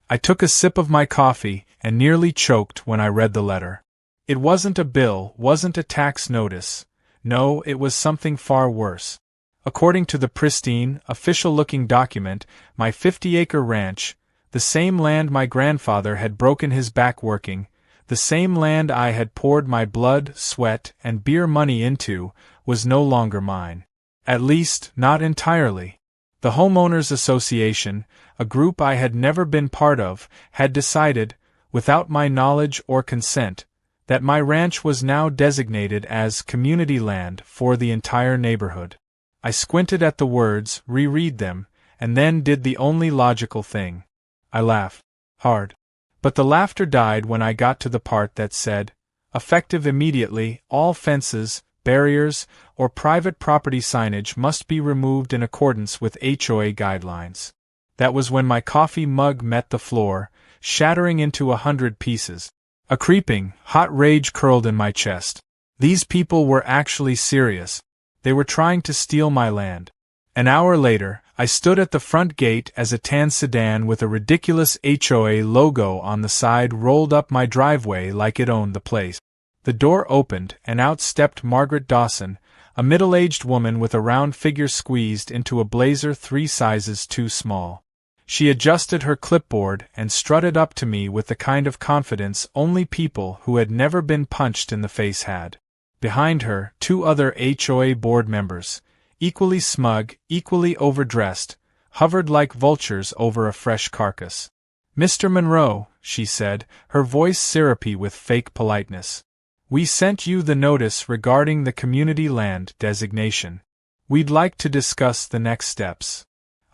I took a sip of my coffee and nearly choked when I read the letter. It wasn't a bill, wasn't a tax notice. No, it was something far worse. According to the pristine, official-looking document, my 50-acre ranch, the same land my grandfather had broken his back working, the same land I had poured my blood, sweat, and beer money into, was no longer mine. At least, not entirely. The Homeowners Association, a group I had never been part of, had decided, without my knowledge or consent, that my ranch was now designated as community land for the entire neighborhood. I squinted at the words, reread them, and then did the only logical thing. I laughed. Hard. But the laughter died when I got to the part that said, effective immediately, all fences, barriers, or private property signage must be removed in accordance with HOA guidelines. That was when my coffee mug met the floor, shattering into 100 pieces. A creeping, hot rage curled in my chest. These people were actually serious. They were trying to steal my land. An hour later, I stood at the front gate as a tan sedan with a ridiculous HOA logo on the side rolled up my driveway like it owned the place. The door opened, and out stepped Margaret Dawson, a middle-aged woman with a round figure squeezed into a blazer 3 sizes too small. She adjusted her clipboard and strutted up to me with the kind of confidence only people who had never been punched in the face had. Behind her, 2 other HOA board members, equally smug, equally overdressed, hovered like vultures over a fresh carcass. "Mr. Monroe," she said, her voice syrupy with fake politeness. "We sent you the notice regarding the community land designation. We'd like to discuss the next steps."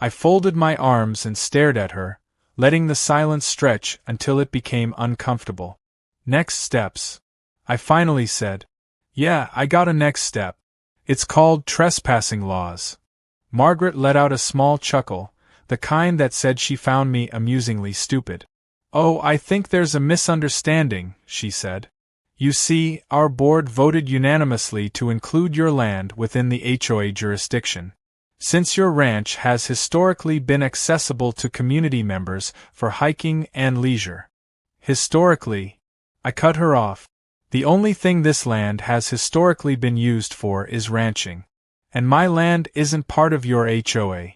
I folded my arms and stared at her, letting the silence stretch until it became uncomfortable. "Next steps," I finally said. "Yeah, I got a next step. It's called trespassing laws." Margaret let out a small chuckle, the kind that said she found me amusingly stupid. "Oh, I think there's a misunderstanding," she said. "You see, our board voted unanimously to include your land within the HOA jurisdiction. Since your ranch has historically been accessible to community members for hiking and leisure." Historically, I cut her off. "The only thing this land has historically been used for is ranching. And my land isn't part of your HOA.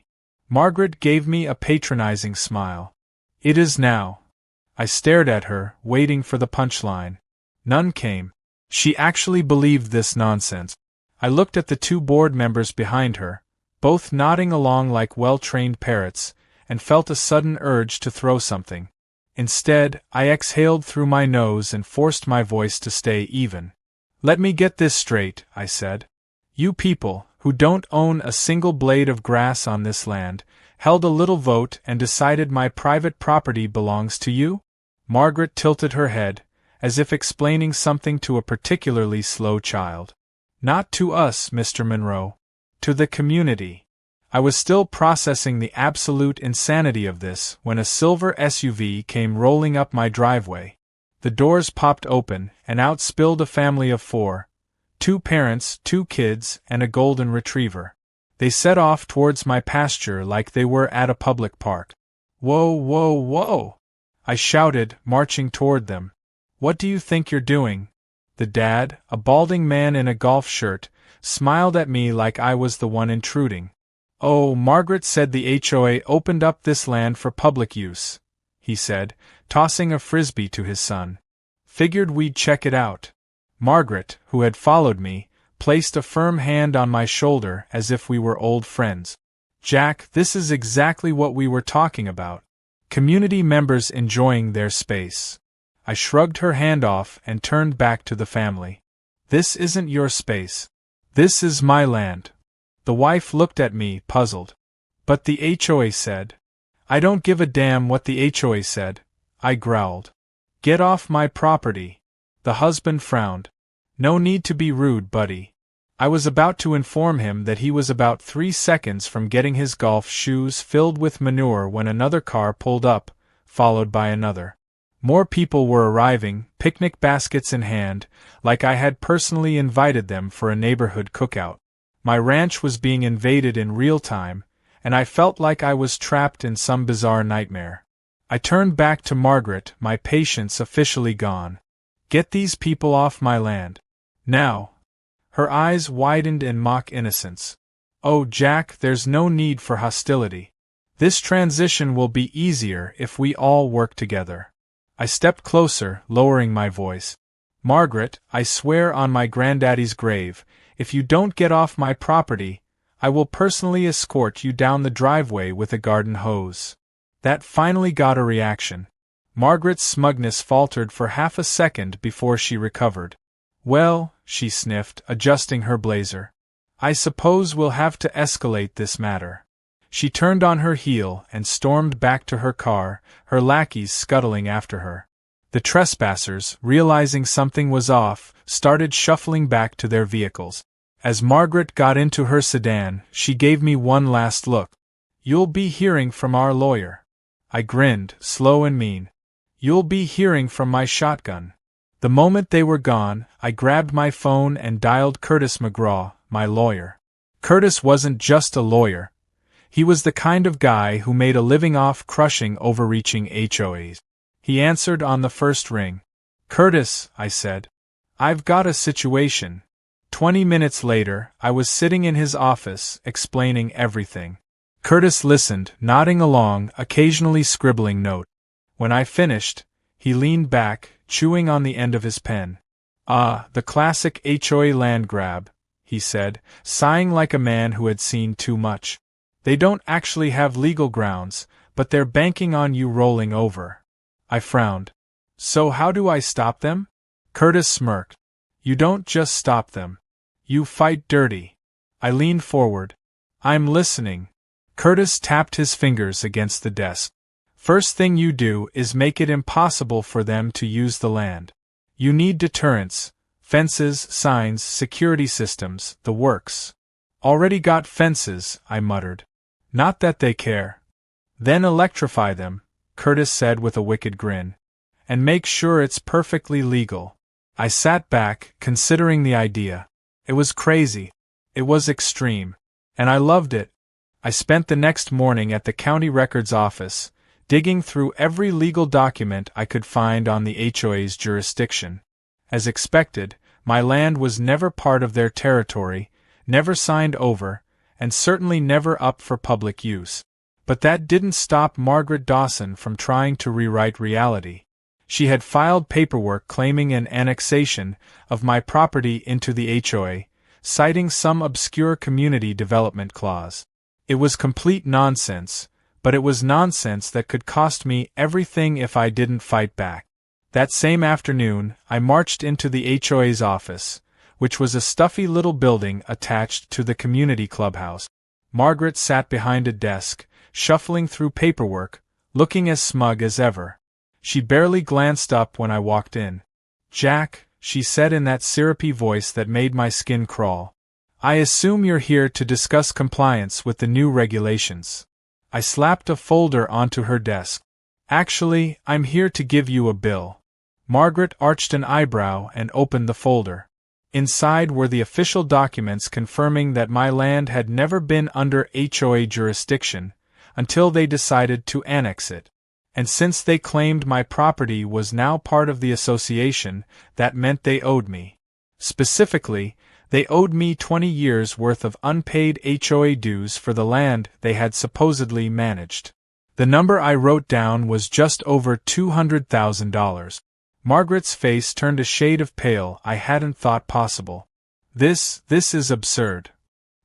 Margaret gave me a patronizing smile. "It is now." I stared at her, waiting for the punchline. None came. She actually believed this nonsense. I looked at the 2 board members behind her, both nodding along like well-trained parrots, and felt a sudden urge to throw something. Instead, I exhaled through my nose and forced my voice to stay even. "Let me get this straight," I said. "You people, who don't own a single blade of grass on this land, held a little vote and decided my private property belongs to you?" Margaret tilted her head, as if explaining something to a particularly slow child. "Not to us, Mr. Monroe. To the community." I was still processing the absolute insanity of this when a silver SUV came rolling up my driveway. The doors popped open, and out spilled a family of 4. 2 parents, 2 kids, and a golden retriever. They set off towards my pasture like they were at a public park. "Whoa, whoa, whoa!" I shouted, marching toward them. "What do you think you're doing?" The dad, a balding man in a golf shirt, smiled at me like I was the one intruding. "Oh, Margaret said the HOA opened up this land for public use," he said, tossing a frisbee to his son. "Figured we'd check it out." Margaret, who had followed me, placed a firm hand on my shoulder as if we were old friends. "Jack, this is exactly what we were talking about. Community members enjoying their space." I shrugged her hand off and turned back to the family. "This isn't your space. This is my land." The wife looked at me, puzzled. "But the HOA said." "I don't give a damn what the HOA said," I growled. "Get off my property." The husband frowned. "No need to be rude, buddy." I was about to inform him that he was about 3 seconds from getting his golf shoes filled with manure when another car pulled up, followed by another. More people were arriving, picnic baskets in hand, like I had personally invited them for a neighborhood cookout. My ranch was being invaded in real time, and I felt like I was trapped in some bizarre nightmare. I turned back to Margaret, my patience officially gone. Get these people off my land. Now. Her eyes widened in mock innocence. Oh, Jack, there's no need for hostility. This transition will be easier if we all work together. I stepped closer, lowering my voice. Margaret, I swear on my granddaddy's grave, if you don't get off my property, I will personally escort you down the driveway with a garden hose. That finally got a reaction. Margaret's smugness faltered for half a second before she recovered. Well, she sniffed, adjusting her blazer. I suppose we'll have to escalate this matter. She turned on her heel and stormed back to her car, her lackeys scuttling after her. The trespassers, realizing something was off, started shuffling back to their vehicles. As Margaret got into her sedan, she gave me one last look. You'll be hearing from our lawyer. I grinned, slow and mean. You'll be hearing from my shotgun. The moment they were gone, I grabbed my phone and dialed Curtis McGraw, my lawyer. Curtis wasn't just a lawyer. He was the kind of guy who made a living off crushing overreaching HOAs. He answered on the first ring. Curtis, I said. I've got a situation. 20 minutes later, I was sitting in his office, explaining everything. Curtis listened, nodding along, occasionally scribbling notes. When I finished, he leaned back, chewing on the end of his pen. Ah, the classic HOA land grab, he said, sighing like a man who had seen too much. They don't actually have legal grounds, but they're banking on you rolling over. I frowned. So how do I stop them? Curtis smirked. You don't just stop them. You fight dirty. I leaned forward. I'm listening. Curtis tapped his fingers against the desk. First thing you do is make it impossible for them to use the land. You need deterrents, fences, signs, security systems, the works. Already got fences, I muttered. Not that they care. Then electrify them, Curtis said with a wicked grin. And make sure it's perfectly legal. I sat back, considering the idea. It was crazy. It was extreme. And I loved it. I spent the next morning at the county records office, digging through every legal document I could find on the HOA's jurisdiction. As expected, my land was never part of their territory, never signed over, and certainly never up for public use. But that didn't stop Margaret Dawson from trying to rewrite reality. She had filed paperwork claiming an annexation of my property into the HOA, citing some obscure community development clause. It was complete nonsense, but it was nonsense that could cost me everything if I didn't fight back. That same afternoon, I marched into the HOA's office, which was a stuffy little building attached to the community clubhouse. Margaret sat behind a desk, shuffling through paperwork, looking as smug as ever. She barely glanced up when I walked in. Jack, she said in that syrupy voice that made my skin crawl. I assume you're here to discuss compliance with the new regulations. I slapped a folder onto her desk. Actually, I'm here to give you a bill. Margaret arched an eyebrow and opened the folder. Inside were the official documents confirming that my land had never been under HOA jurisdiction, until they decided to annex it. And since they claimed my property was now part of the association, that meant they owed me. Specifically, they owed me 20 years' worth of unpaid HOA dues for the land they had supposedly managed. The number I wrote down was just over $200,000. Margaret's face turned a shade of pale I hadn't thought possible. This is absurd.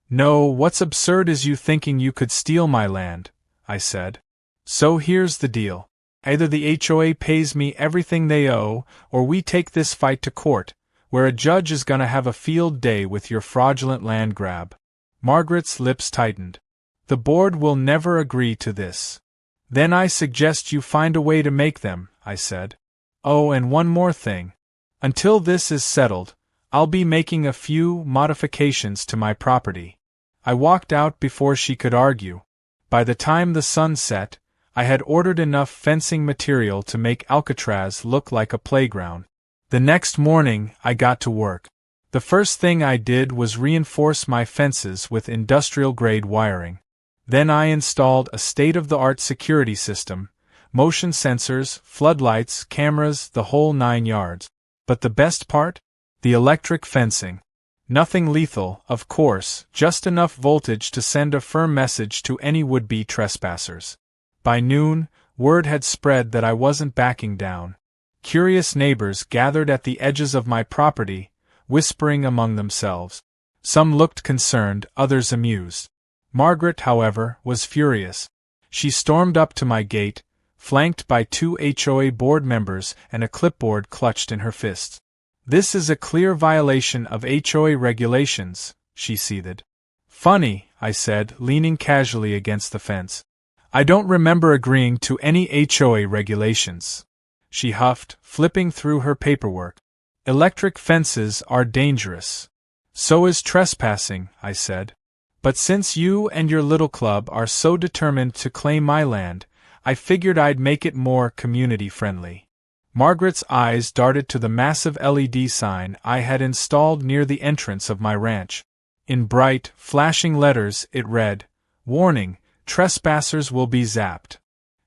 No, what's absurd is you thinking you could steal my land, I said. So here's the deal. Either the HOA pays me everything they owe, or we take this fight to court, where a judge is gonna have a field day with your fraudulent land grab. Margaret's lips tightened. The board will never agree to this. Then I suggest you find a way to make them, I said. Oh, and one more thing. Until this is settled, I'll be making a few modifications to my property. I walked out before she could argue. By the time the sun set, I had ordered enough fencing material to make Alcatraz look like a playground. The next morning, I got to work. The first thing I did was reinforce my fences with industrial-grade wiring. Then I installed a state-of-the-art security system, Motion sensors, floodlights, cameras, the whole 9 yards. But the best part? The electric fencing. Nothing lethal, of course, just enough voltage to send a firm message to any would-be trespassers. By noon, word had spread that I wasn't backing down. Curious neighbors gathered at the edges of my property, whispering among themselves. Some looked concerned, others amused. Margaret, however, was furious. She stormed up to my gate, flanked by 2 HOA board members and a clipboard clutched in her fists. "This is a clear violation of HOA regulations," she seethed. "Funny," I said, leaning casually against the fence. "I don't remember agreeing to any HOA regulations." She huffed, flipping through her paperwork. "Electric fences are dangerous. So is trespassing," I said. "But since you and your little club are so determined to claim my land, I figured I'd make it more community-friendly." Margaret's eyes darted to the massive LED sign I had installed near the entrance of my ranch. In bright, flashing letters it read, "Warning, trespassers will be zapped."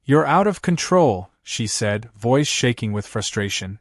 "You're out of control," she said, voice shaking with frustration.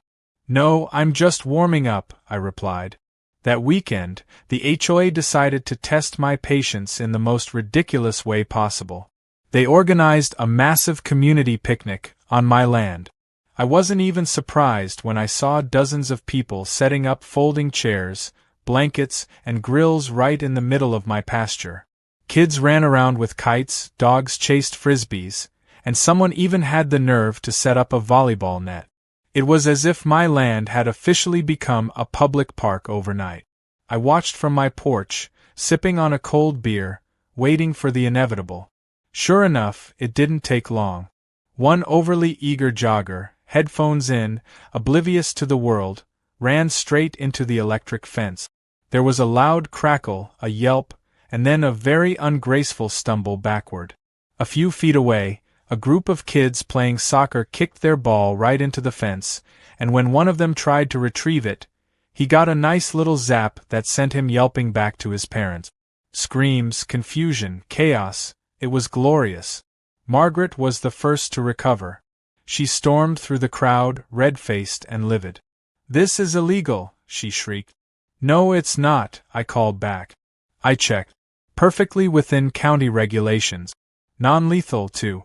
"No, I'm just warming up," I replied. That weekend, the HOA decided to test my patience in the most ridiculous way possible. They organized a massive community picnic on my land. I wasn't even surprised when I saw dozens of people setting up folding chairs, blankets, and grills right in the middle of my pasture. Kids ran around with kites, dogs chased frisbees, and someone even had the nerve to set up a volleyball net. It was as if my land had officially become a public park overnight. I watched from my porch, sipping on a cold beer, waiting for the inevitable. Sure enough, it didn't take long. One overly eager jogger, headphones in, oblivious to the world, ran straight into the electric fence. There was a loud crackle, a yelp, and then a very ungraceful stumble backward. A few feet away, a group of kids playing soccer kicked their ball right into the fence, and when one of them tried to retrieve it, he got a nice little zap that sent him yelping back to his parents. Screams, confusion, chaos. It was glorious. Margaret was the first to recover. She stormed through the crowd, red-faced and livid. "This is illegal," she shrieked. "No, it's not," I called back. I checked. Perfectly within county regulations. Non-lethal, too.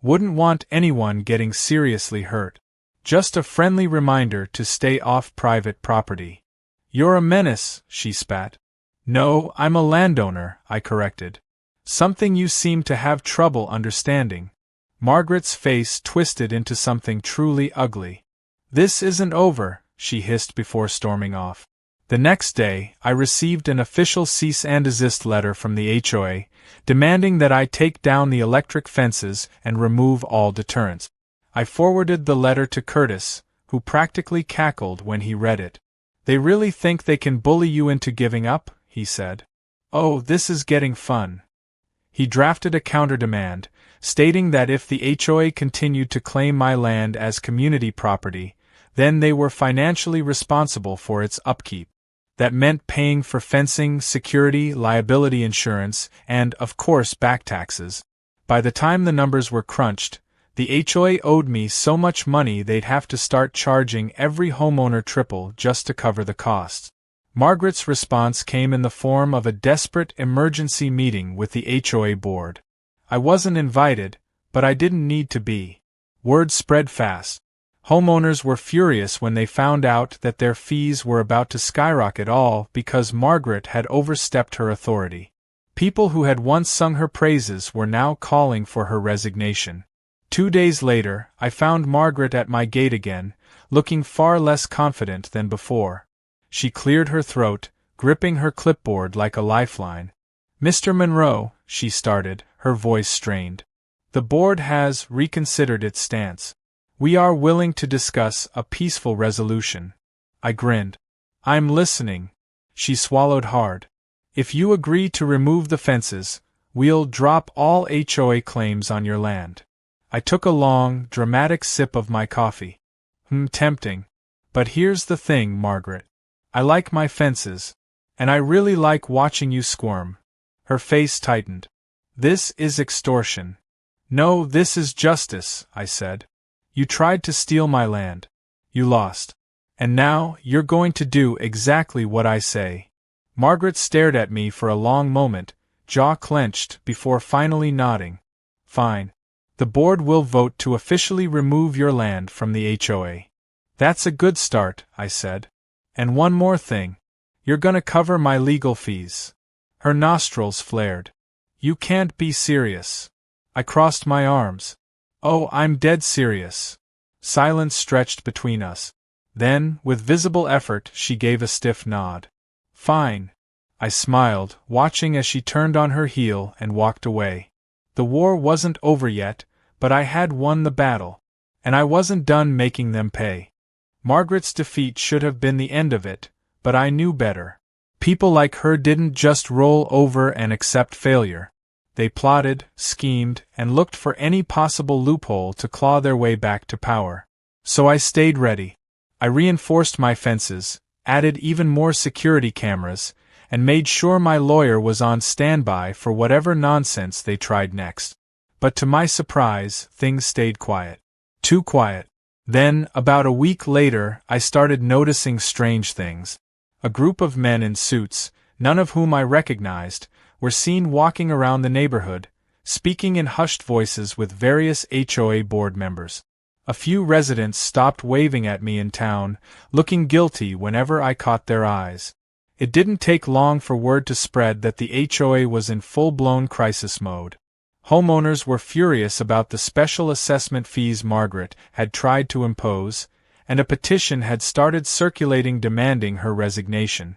Wouldn't want anyone getting seriously hurt. Just a friendly reminder to stay off private property. "You're a menace," she spat. "No, I'm a landowner," I corrected. "Something you seem to have trouble understanding." Margaret's face twisted into something truly ugly. "This isn't over," she hissed before storming off. The next day, I received an official cease and desist letter from the HOA, demanding that I take down the electric fences and remove all deterrents. I forwarded the letter to Curtis, who practically cackled when he read it. "They really think they can bully you into giving up?" he said. "Oh, this is getting fun." He drafted a counter-demand, stating that if the HOA continued to claim my land as community property, then they were financially responsible for its upkeep. That meant paying for fencing, security, liability insurance, and, of course, back taxes. By the time the numbers were crunched, the HOA owed me so much money they'd have to start charging every homeowner triple just to cover the costs. Margaret's response came in the form of a desperate emergency meeting with the HOA board. I wasn't invited, but I didn't need to be. Word spread fast. Homeowners were furious when they found out that their fees were about to skyrocket, all because Margaret had overstepped her authority. People who had once sung her praises were now calling for her resignation. 2 days later, I found Margaret at my gate again, looking far less confident than before. She cleared her throat, gripping her clipboard like a lifeline. "Mr. Monroe," she started, her voice strained. "The board has reconsidered its stance. We are willing to discuss a peaceful resolution." I grinned. "I'm listening." She swallowed hard. "If you agree to remove the fences, we'll drop all HOA claims on your land." I took a long, dramatic sip of my coffee. Tempting. But here's the thing, Margaret. I like my fences. And I really like watching you squirm. Her face tightened. "This is extortion." No, this is justice, I said. You tried to steal my land. You lost. And now, you're going to do exactly what I say. Margaret stared at me for a long moment, jaw clenched, before finally nodding. Fine. The board will vote to officially remove your land from the HOA. That's a good start, I said. And one more thing. You're gonna cover my legal fees. Her nostrils flared. You can't be serious. I crossed my arms. Oh, I'm dead serious. Silence stretched between us. Then, with visible effort, she gave a stiff nod. Fine. I smiled, watching as she turned on her heel and walked away. The war wasn't over yet, but I had won the battle. And I wasn't done making them pay. Margaret's defeat should have been the end of it, but I knew better. People like her didn't just roll over and accept failure. They plotted, schemed, and looked for any possible loophole to claw their way back to power. So I stayed ready. I reinforced my fences, added even more security cameras, and made sure my lawyer was on standby for whatever nonsense they tried next. But to my surprise, things stayed quiet. Too quiet. Then, about a week later, I started noticing strange things. A group of men in suits, none of whom I recognized, were seen walking around the neighborhood, speaking in hushed voices with various HOA board members. A few residents stopped waving at me in town, looking guilty whenever I caught their eyes. It didn't take long for word to spread that the HOA was in full-blown crisis mode. Homeowners were furious about the special assessment fees Margaret had tried to impose, and a petition had started circulating demanding her resignation.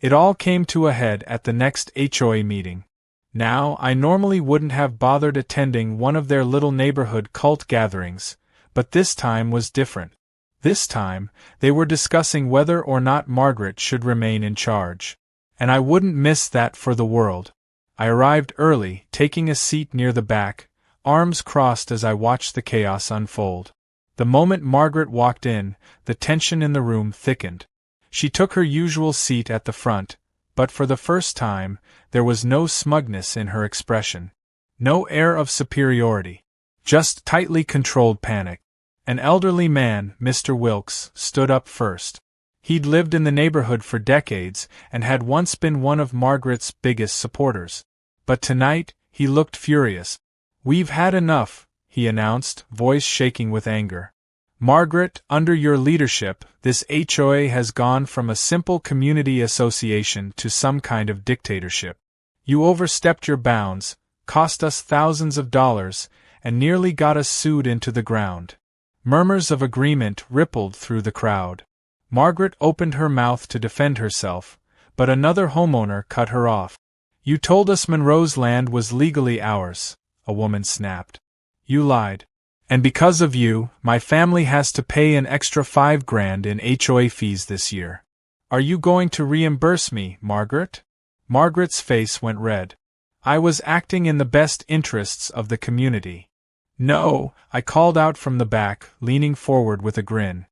It all came to a head at the next HOA meeting. Now, I normally wouldn't have bothered attending one of their little neighborhood cult gatherings, but this time was different. This time, they were discussing whether or not Margaret should remain in charge. And I wouldn't miss that for the world. I arrived early, taking a seat near the back, arms crossed as I watched the chaos unfold. The moment Margaret walked in, the tension in the room thickened. She took her usual seat at the front, but for the first time, there was no smugness in her expression. No air of superiority. Just tightly controlled panic. An elderly man, Mr. Wilkes, stood up first. He'd lived in the neighborhood for decades and had once been one of Margaret's biggest supporters. But tonight, he looked furious. "We've had enough," he announced, voice shaking with anger. "Margaret, under your leadership, this HOA has gone from a simple community association to some kind of dictatorship. You overstepped your bounds, cost us thousands of dollars, and nearly got us sued into the ground." Murmurs of agreement rippled through the crowd. Margaret opened her mouth to defend herself, but another homeowner cut her off. "You told us Monroe's land was legally ours," a woman snapped. "You lied. And because of you, my family has to pay an extra $5,000 in HOA fees this year. Are you going to reimburse me, Margaret?" Margaret's face went red. "I was acting in the best interests of the community." "No," I called out from the back, leaning forward with a grin.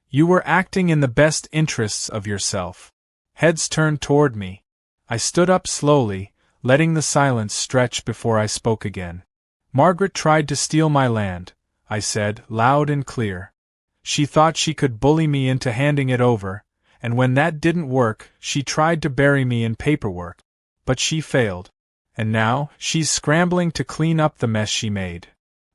"You were acting in the best interests of yourself." Heads turned toward me. I stood up slowly, letting the silence stretch before I spoke again. "Margaret tried to steal my land," I said, loud and clear. "She thought she could bully me into handing it over, and when that didn't work, she tried to bury me in paperwork. But she failed. And now, she's scrambling to clean up the mess she made."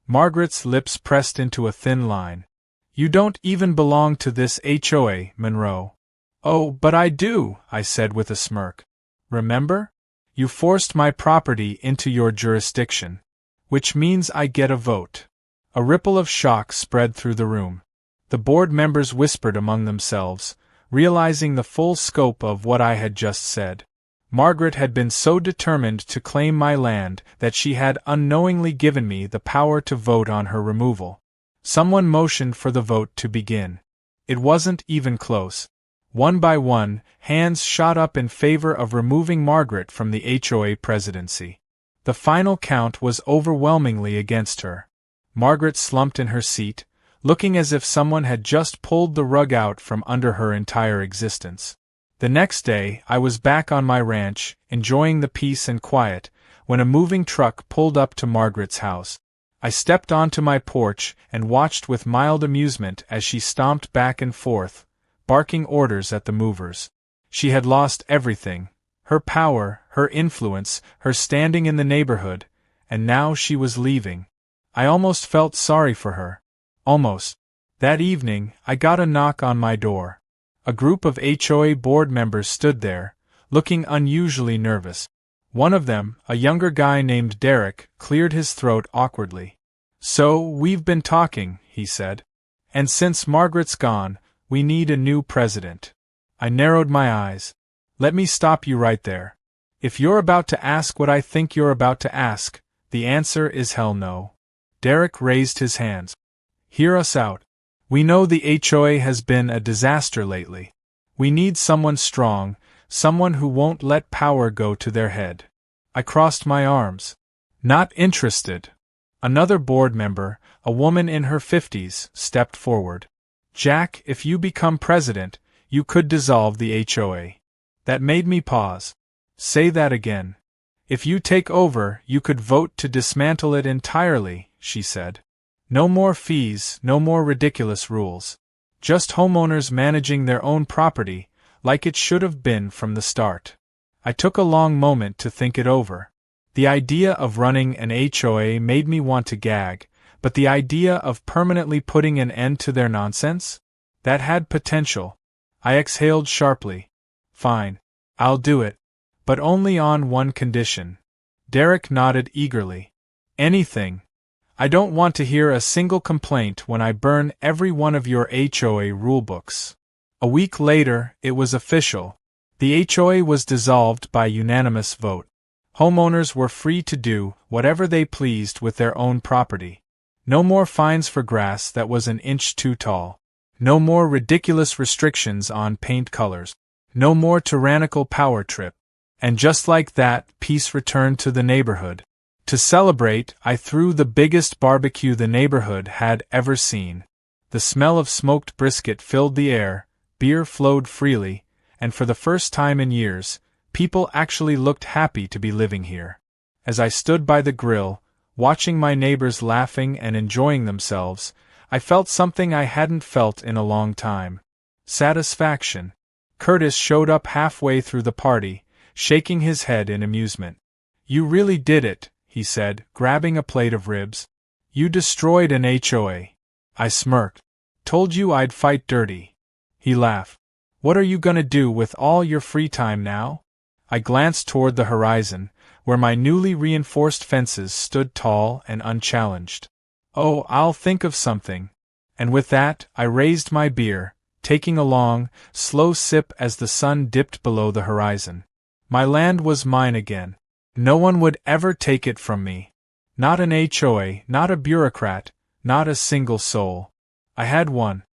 Margaret's lips pressed into a thin line. "You don't even belong to this HOA, Monroe." "Oh, but I do," I said with a smirk. "Remember? You forced my property into your jurisdiction. Which means I get a vote." A ripple of shock spread through the room. The board members whispered among themselves, realizing the full scope of what I had just said. Margaret had been so determined to claim my land that she had unknowingly given me the power to vote on her removal. Someone motioned for the vote to begin. It wasn't even close. One by one, hands shot up in favor of removing Margaret from the HOA presidency. The final count was overwhelmingly against her. Margaret slumped in her seat, looking as if someone had just pulled the rug out from under her entire existence. The next day, I was back on my ranch, enjoying the peace and quiet, when a moving truck pulled up to Margaret's house. I stepped onto my porch and watched with mild amusement as she stomped back and forth, barking orders at the movers. She had lost everything: her power, her influence, her standing in the neighborhood, and now she was leaving. I almost felt sorry for her. Almost. That evening, I got a knock on my door. A group of HOA board members stood there, looking unusually nervous. One of them, a younger guy named Derek, cleared his throat awkwardly. "So, we've been talking," he said. "And since Margaret's gone, we need a new president." I narrowed my eyes. "Let me stop you right there. If you're about to ask what I think you're about to ask, the answer is hell no." Derek raised his hands. "Hear us out. We know the HOA has been a disaster lately. We need someone strong, someone who won't let power go to their head." I crossed my arms. "Not interested." Another board member, a woman in her 50s, stepped forward. "Jack, if you become president, you could dissolve the HOA." That made me pause. "Say that again." "If you take over, you could vote to dismantle it entirely," she said. "No more fees, no more ridiculous rules. Just homeowners managing their own property, like it should have been from the start." I took a long moment to think it over. The idea of running an HOA made me want to gag, but the idea of permanently putting an end to their nonsense? That had potential. I exhaled sharply. "Fine. I'll do it. But only on one condition." Derek nodded eagerly. "Anything. I don't want to hear a single complaint when I burn every one of your HOA rulebooks." A week later, it was official. The HOA was dissolved by unanimous vote. Homeowners were free to do whatever they pleased with their own property. No more fines for grass that was an inch too tall. No more ridiculous restrictions on paint colors. No more tyrannical power trip. And just like that, peace returned to the neighborhood. To celebrate, I threw the biggest barbecue the neighborhood had ever seen. The smell of smoked brisket filled the air, beer flowed freely, and for the first time in years, people actually looked happy to be living here. As I stood by the grill, watching my neighbors laughing and enjoying themselves, I felt something I hadn't felt in a long time. Satisfaction. Curtis showed up halfway through the party, shaking his head in amusement. "You really did it," he said, grabbing a plate of ribs. "You destroyed an HOA." I smirked. "Told you I'd fight dirty." He laughed. "What are you gonna do with all your free time now?" I glanced toward the horizon, where my newly reinforced fences stood tall and unchallenged. "Oh, I'll think of something." And with that, I raised my beer, taking a long, slow sip as the sun dipped below the horizon. My land was mine again. No one would ever take it from me. Not an HOA, not a bureaucrat, not a single soul. I had won.